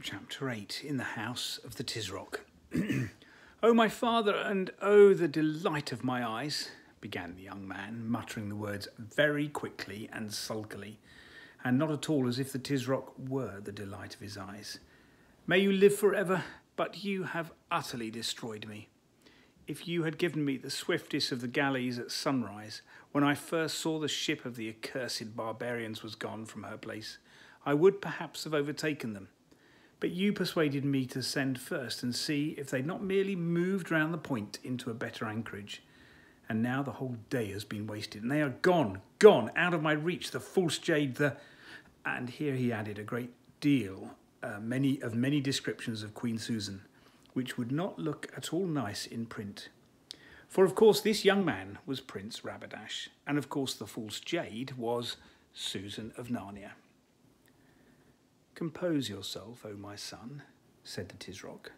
Chapter 8. In the House of the Tisroc. "Oh, my father, and oh, the delight of my eyes," began the young man, muttering the words very quickly and sulkily, and not at all as if the Tisroc were the delight of his eyes. "May you live forever, but you have utterly destroyed me. If you had given me the swiftest of the galleys at sunrise, when I first saw the ship of the accursed barbarians was gone from her place, I would perhaps have overtaken them. But you persuaded me to send first and see if they'd not merely moved round the point into a better anchorage. And now the whole day has been wasted, and they are gone, out of my reach, the false jade, the..." And here he added a great deal, many descriptions of Queen Susan, which would not look at all nice in print. For of course this young man was Prince Rabadash, and of course the false jade was Susan of Narnia. "Compose yourself, O my son," said the Tisroc,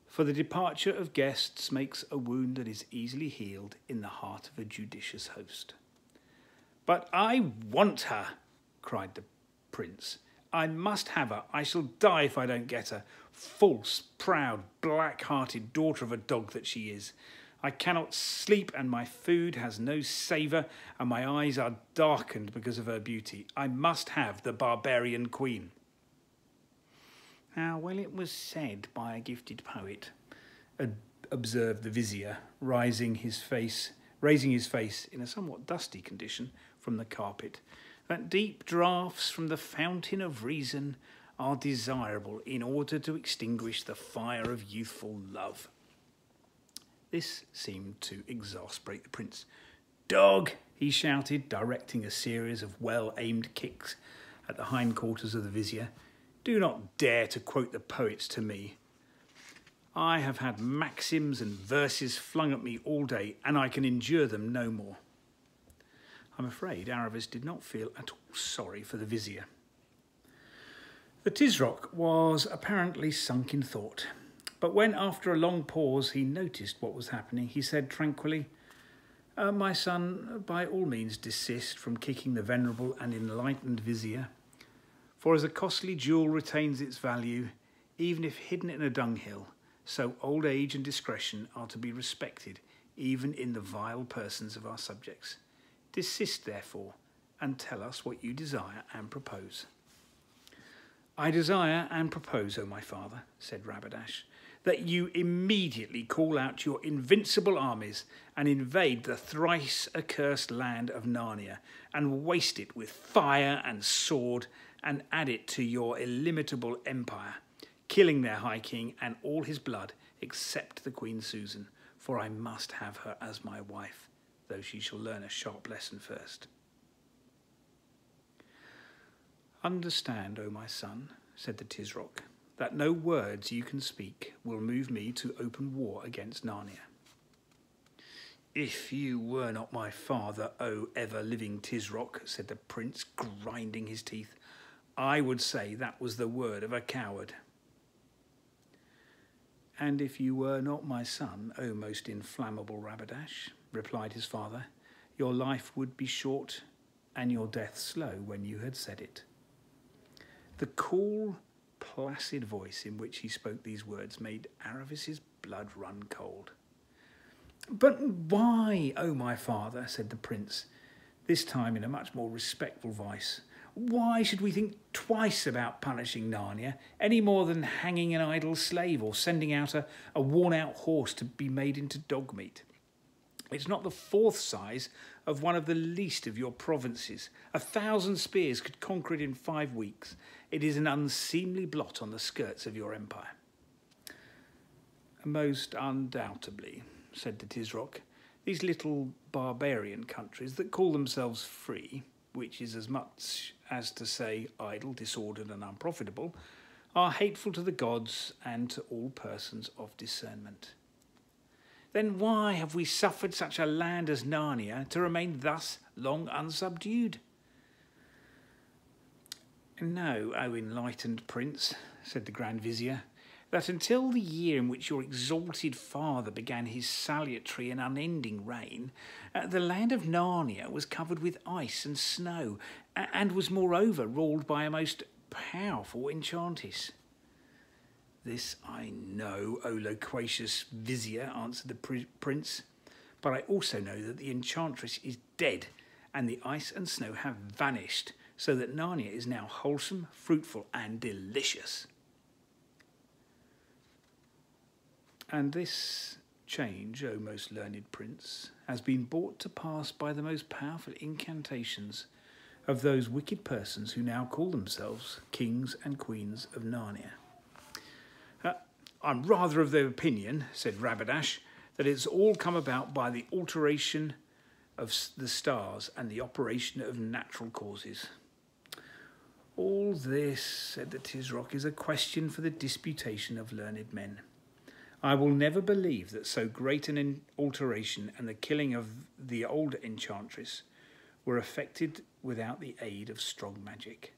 "for the departure of guests makes a wound that is easily healed in the heart of a judicious host." "But I want her," cried the prince. "I must have her. I shall die if I don't get her. False, proud, black-hearted daughter of a dog that she is. I cannot sleep, and my food has no savour, and my eyes are darkened because of her beauty. I must have the barbarian queen." "How well it was said by a gifted poet," observed the vizier, raising his face in a somewhat dusty condition from the carpet, "that deep draughts from the fountain of reason are desirable in order to extinguish the fire of youthful love." This seemed to exasperate the prince. "Dog!" he shouted, directing a series of well-aimed kicks at the hindquarters of the vizier. "Do not dare to quote the poets to me. I have had maxims and verses flung at me all day, and I can endure them no more." I'm afraid Aravis did not feel at all sorry for the vizier. The Tisroc was apparently sunk in thought, but when after a long pause he noticed what was happening, he said tranquilly, "My son, by all means desist from kicking the venerable and enlightened vizier. For as a costly jewel retains its value, even if hidden in a dunghill, so old age and discretion are to be respected, even in the vile persons of our subjects. Desist, therefore, and tell us what you desire and propose." "I desire and propose, O my father," said Rabadash, "that you immediately call out your invincible armies and invade the thrice accursed land of Narnia, and waste it with fire and sword, and add it to your illimitable empire, killing their high king and all his blood, except the Queen Susan, for I must have her as my wife, though she shall learn a sharp lesson first." "Understand, O my son," said the Tisroc, "that no words you can speak will move me to open war against Narnia." "If you were not my father, O ever-living Tisroc," said the prince, grinding his teeth, "I would say that was the word of a coward." "And if you were not my son, O most inflammable Rabadash," replied his father, "your life would be short and your death slow when you had said it." The cool, placid voice in which he spoke these words made Aravis's blood run cold. "But why, O my father," said the prince, this time in a much more respectful voice, "why should we think twice about punishing Narnia, any more than hanging an idle slave or sending out a worn-out horse to be made into dog meat? It's not the fourth size of one of the least of your provinces. 1,000 spears could conquer it in 5 weeks. It is an unseemly blot on the skirts of your empire." "Most undoubtedly," said the Tisroc. "These little barbarian countries that call themselves free, which is as much as to say idle, disordered and unprofitable, are hateful to the gods and to all persons of discernment." "Then why have we suffered such a land as Narnia to remain thus long unsubdued?" "Know, O enlightened prince," said the Grand Vizier, "that until the year in which your exalted father began his salutary and unending reign, the land of Narnia was covered with ice and snow, and was moreover ruled by a most powerful enchantress." "This I know, O loquacious vizier," answered the prince, "but I also know that the enchantress is dead, and the ice and snow have vanished, so that Narnia is now wholesome, fruitful, and delicious." "And this change, O most learned prince, has been brought to pass by the most powerful incantations of those wicked persons who now call themselves kings and queens of Narnia." "I'm rather of the opinion," said Rabadash, "that it's all come about by the alteration of the stars and the operation of natural causes." "All this," said the Tisroc, "is a question for the disputation of learned men. I will never believe that so great an alteration and the killing of the old enchantress were effected without the aid of strong magic.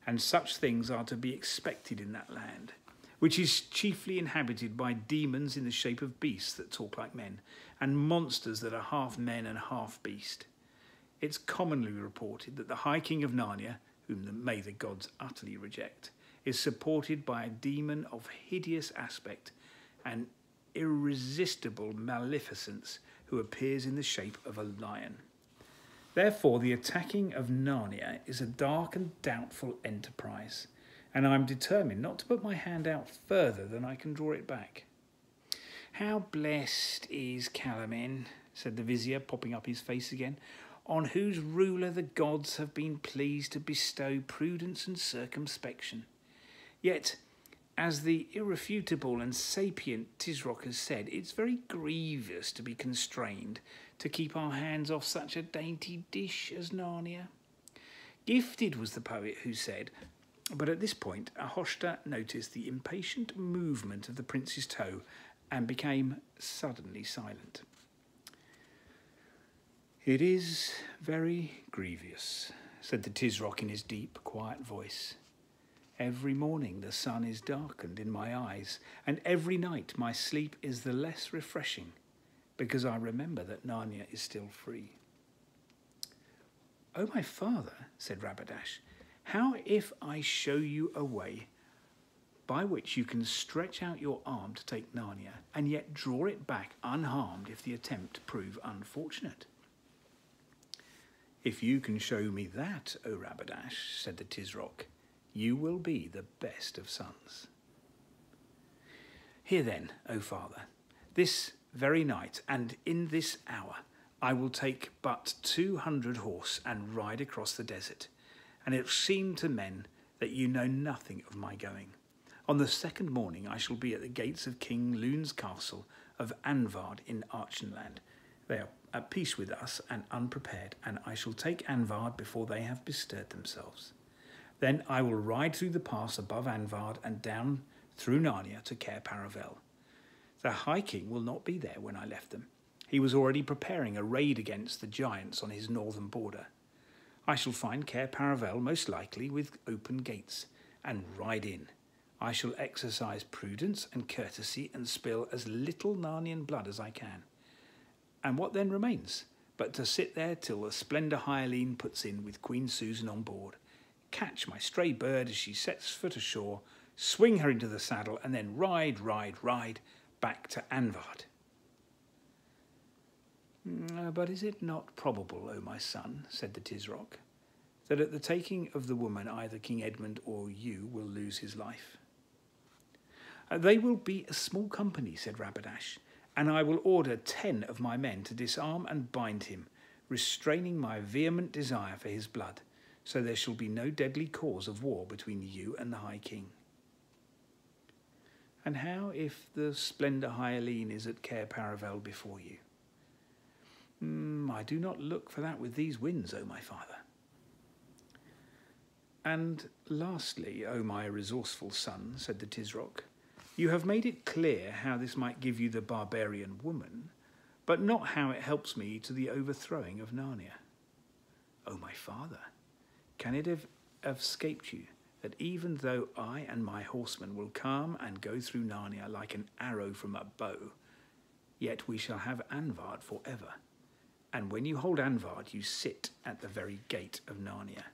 And such things are to be expected in that land, which is chiefly inhabited by demons in the shape of beasts that talk like men, and monsters that are half men and half beast. It's commonly reported that the High King of Narnia, whom may the gods utterly reject, is supported by a demon of hideous aspect and irresistible maleficence, who appears in the shape of a lion. Therefore, the attacking of Narnia is a dark and doubtful enterprise, and I am determined not to put my hand out further than I can draw it back." "How blessed is Calamin," said the vizier, popping up his face again, "on whose ruler the gods have been pleased to bestow prudence and circumspection. Yet, as the irrefutable and sapient Tisroc has said, it's very grievous to be constrained to keep our hands off such a dainty dish as Narnia. Gifted was the poet who said—" But at this point, Ahoshta noticed the impatient movement of the prince's toe and became suddenly silent. "It is very grievous," said the Tisroc in his deep, quiet voice. "Every morning the sun is darkened in my eyes, and every night my sleep is the less refreshing, because I remember that Narnia is still free." "Oh, my father," said Rabadash, "how if I show you a way by which you can stretch out your arm to take Narnia, and yet draw it back unharmed if the attempt prove unfortunate?" "If you can show me that, O Rabadash," said the Tisroc, "you will be the best of sons." "Here then, O father, this very night and in this hour I will take but 200 horse and ride across the desert, and it will seem to men that you know nothing of my going. On the second morning I shall be at the gates of King Lune's castle of Anvard in Archenland. They are at peace with us and unprepared, and I shall take Anvard before they have bestirred themselves. Then I will ride through the pass above Anvard and down through Narnia to Cair Paravel. The High King will not be there when I left them. He was already preparing a raid against the giants on his northern border. I shall find Cair Paravel most likely with open gates, and ride in. I shall exercise prudence and courtesy and spill as little Narnian blood as I can. And what then remains but to sit there till the Splendor Hyaline puts in with Queen Susan on board, catch my stray bird as she sets foot ashore, swing her into the saddle, and then ride back to Anvard." "But is it not probable, O my son," said the Tisroc, "that at the taking of the woman either King Edmund or you will lose his life?" "They will be a small company," said Rabadash, "and I will order 10 of my men to disarm and bind him, restraining my vehement desire for his blood, so there shall be no deadly cause of war between you and the High King." "And how if the Splendor Hyaline is at Cair Paravel before you?" "I do not look for that with these winds, O my father." "And lastly, O my resourceful son," said the Tisroc, "you have made it clear how this might give you the barbarian woman, but not how it helps me to the overthrowing of Narnia. O my father, can it have escaped you that even though I and my horsemen will come and go through Narnia like an arrow from a bow, yet we shall have Anvard forever? And when you hold Anvard, you sit at the very gate of Narnia,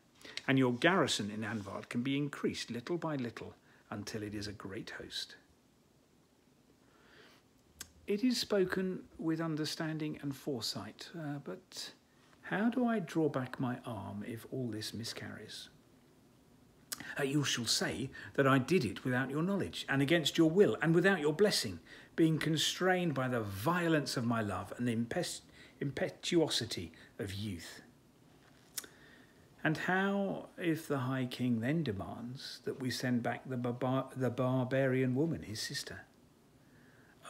and your garrison in Anvard can be increased little by little until it is a great host. It is spoken with understanding and foresight, but how do I draw back my arm if all this miscarries? You shall say that I did it without your knowledge, and against your will, and without your blessing, being constrained by the violence of my love and the impetuosity of youth. And how if the High King then demands that we send back the barbarian woman, his sister?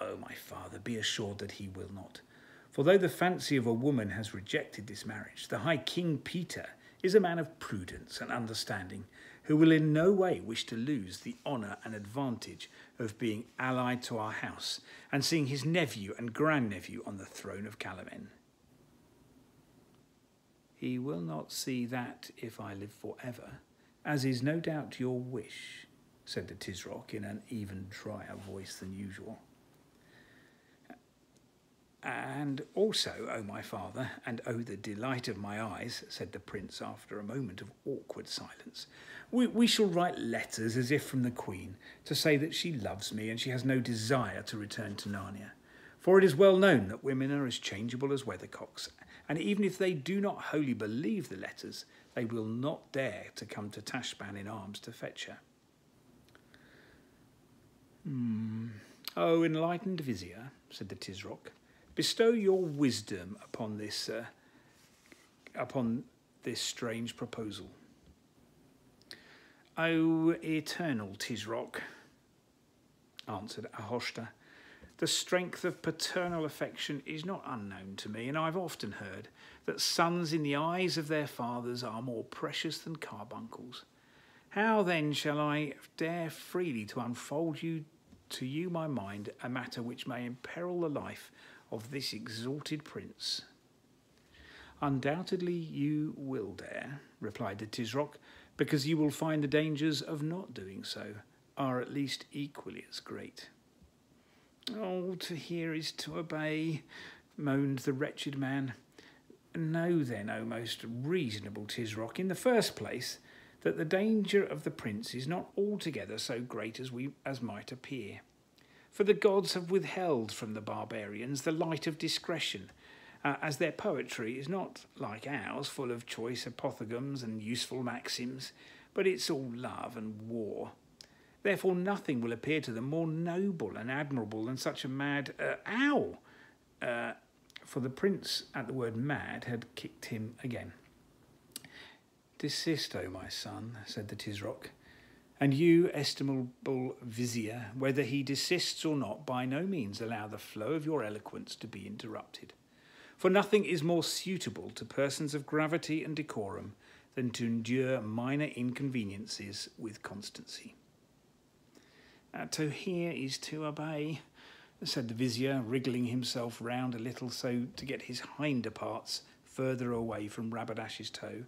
Oh, my father, be assured that he will not. For though the fancy of a woman has rejected this marriage, the High King Peter is a man of prudence and understanding, who will in no way wish to lose the honour and advantage of being allied to our house and seeing his nephew and grandnephew on the throne of Calamen. He will not see that if I live for ever, as is no doubt your wish, said the Tisroc in an even drier voice than usual. And also, O my father, and O the delight of my eyes, said the prince after a moment of awkward silence, we shall write letters as if from the Queen, to say that she loves me and she has no desire to return to Narnia. For it is well known that women are as changeable as weathercocks, and even if they do not wholly believe the letters, they will not dare to come to Tashbaan in arms to fetch her. O enlightened vizier, said the Tisroc, bestow your wisdom upon this strange proposal. O eternal Tisroc, answered Ahoshta, the strength of paternal affection is not unknown to me, and I've often heard that sons in the eyes of their fathers are more precious than carbuncles. How then shall I dare freely to unfold to you my mind a matter which may imperil the life of this exalted prince? Undoubtedly you will dare, replied the Tisroc, because you will find the dangers of not doing so are at least equally as great. Oh, to hear is to obey, moaned the wretched man. Know then, O most reasonable Tisroc, in the first place, that the danger of the prince is not altogether so great as might appear. For the gods have withheld from the barbarians the light of discretion, as their poetry is not like ours, full of choice apothegms and useful maxims, but it's all love and war. Therefore nothing will appear to them more noble and admirable than such a mad owl. For the prince, at the word mad, had kicked him again. Desist, O my son, said the Tisroc, and you, estimable vizier, whether he desists or not, by no means allow the flow of your eloquence to be interrupted. For nothing is more suitable to persons of gravity and decorum than to endure minor inconveniences with constancy. To hear is to obey, said the vizier, wriggling himself round a little so to get his hinder parts further away from Rabadash's toe.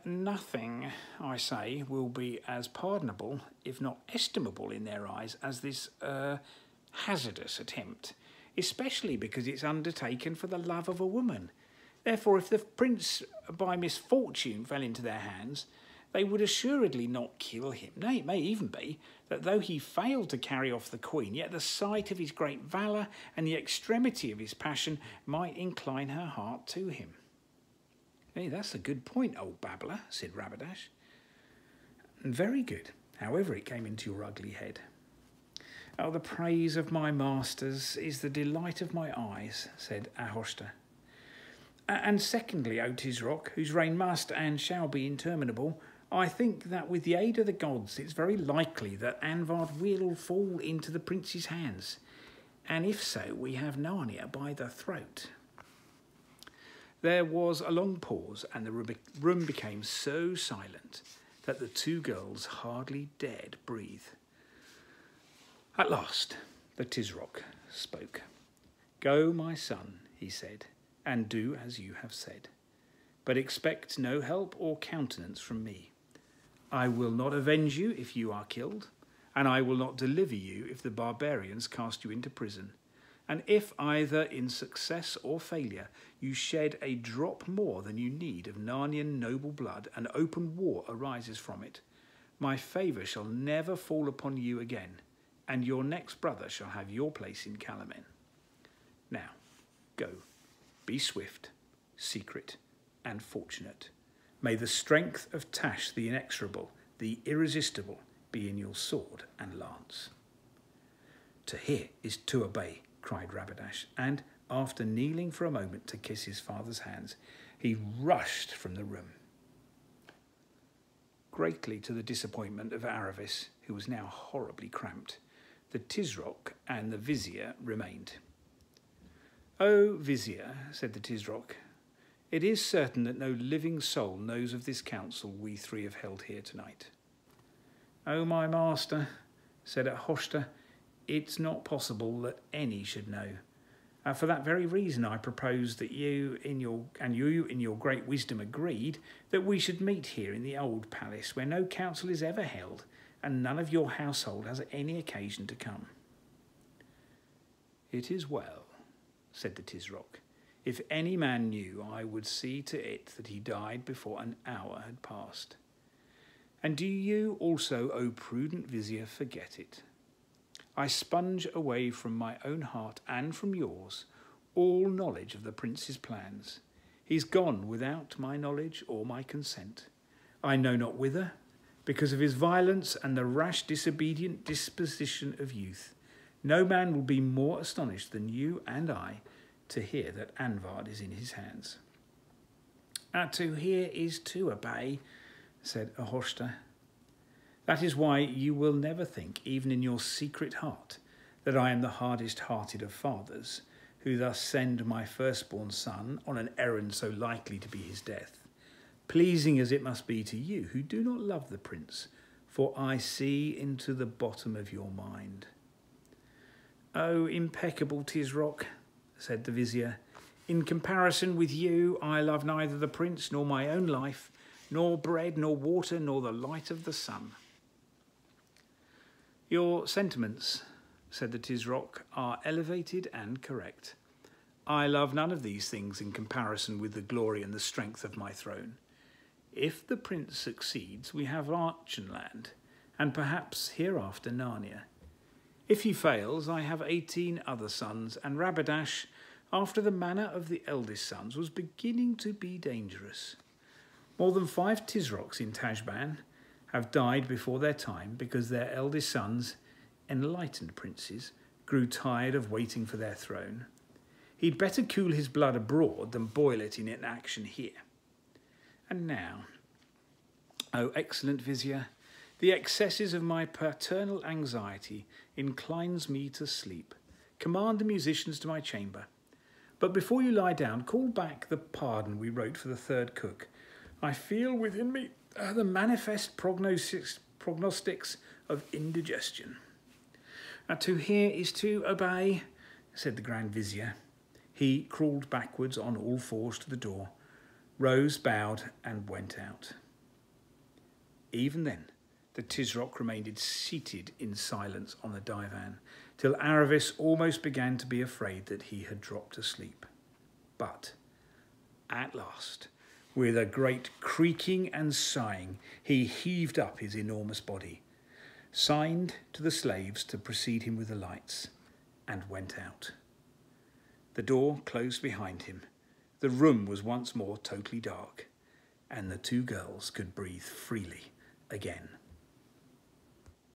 Nothing, I say, will be as pardonable, if not estimable in their eyes, as this hazardous attempt, especially because it's undertaken for the love of a woman. Therefore, if the prince by misfortune fell into their hands, they would assuredly not kill him. Nay, it may even be that though he failed to carry off the queen, yet the sight of his great valour and the extremity of his passion might incline her heart to him. Hey, that's a good point, old babbler, said Rabadash. Very good, however it came into your ugly head. Oh, the praise of my masters is the delight of my eyes, said Ahoshta. And secondly, O Tisroc, whose reign must and shall be interminable, I think that with the aid of the gods it's very likely that Anvard will fall into the prince's hands, and if so, we have Narnia by the throat. There was a long pause, and the room became so silent that the two girls hardly dared breathe. At last, the Tisroc spoke. Go, my son, he said, and do as you have said, but expect no help or countenance from me. I will not avenge you if you are killed, and I will not deliver you if the barbarians cast you into prison. And if either in success or failure you shed a drop more than you need of Narnian noble blood, and open war arises from it, my favour shall never fall upon you again, and your next brother shall have your place in Calamen. Now, go. Be swift, secret, and fortunate. May the strength of Tash the inexorable, the irresistible, be in your sword and lance. To hear is to obey, cried Rabadash, and, after kneeling for a moment to kiss his father's hands, he rushed from the room. Greatly to the disappointment of Aravis, who was now horribly cramped, the Tisroc and the Vizier remained. "O Vizier," said the Tisroc, "it is certain that no living soul knows of this council we three have held here tonight." "O my master," said Ahoshta, "it's not possible that any should know. For that very reason I propose that you in your great wisdom agreed that we should meet here in the old palace where no council is ever held and none of your household has any occasion to come." "It is well," said the Tisroc. "If any man knew, I would see to it that he died before an hour had passed. And do you also, O prudent Vizier, forget it. I sponge away from my own heart and from yours all knowledge of the prince's plans. He's gone without my knowledge or my consent. I know not whither, because of his violence and the rash disobedient disposition of youth. No man will be more astonished than you and I to hear that Anvard is in his hands." "To hear is to obey," said Ahoshta. "That is why you will never think, even in your secret heart, that I am the hardest-hearted of fathers, who thus send my firstborn son on an errand so likely to be his death, pleasing as it must be to you who do not love the prince, for I see into the bottom of your mind." "O impeccable Tisroc," said the Vizier, "in comparison with you, I love neither the prince nor my own life, nor bread, nor water, nor the light of the sun." "Your sentiments," said the Tisroc, "are elevated and correct. I love none of these things in comparison with the glory and the strength of my throne. If the prince succeeds, we have Archenland, and perhaps hereafter Narnia. If he fails, I have 18 other sons, and Rabadash, after the manner of the eldest sons, was beginning to be dangerous. More than 5 Tisrocs in Tajban have died before their time because their eldest sons, enlightened princes, grew tired of waiting for their throne. He'd better cool his blood abroad than boil it in action here. And now, O excellent Vizier, the excesses of my paternal anxiety inclines me to sleep. Command the musicians to my chamber. But before you lie down, call back the pardon we wrote for the third cook. I feel within me the manifest prognostics of indigestion." "To hear is to obey," said the Grand Vizier. He crawled backwards on all fours to the door, rose, bowed, and went out. Even then, the Tisroc remained seated in silence on the divan, till Aravis almost began to be afraid that he had dropped asleep. But, at last, with a great creaking and sighing, he heaved up his enormous body, signed to the slaves to precede him with the lights, and went out. The door closed behind him. The room was once more totally dark, and the 2 girls could breathe freely again.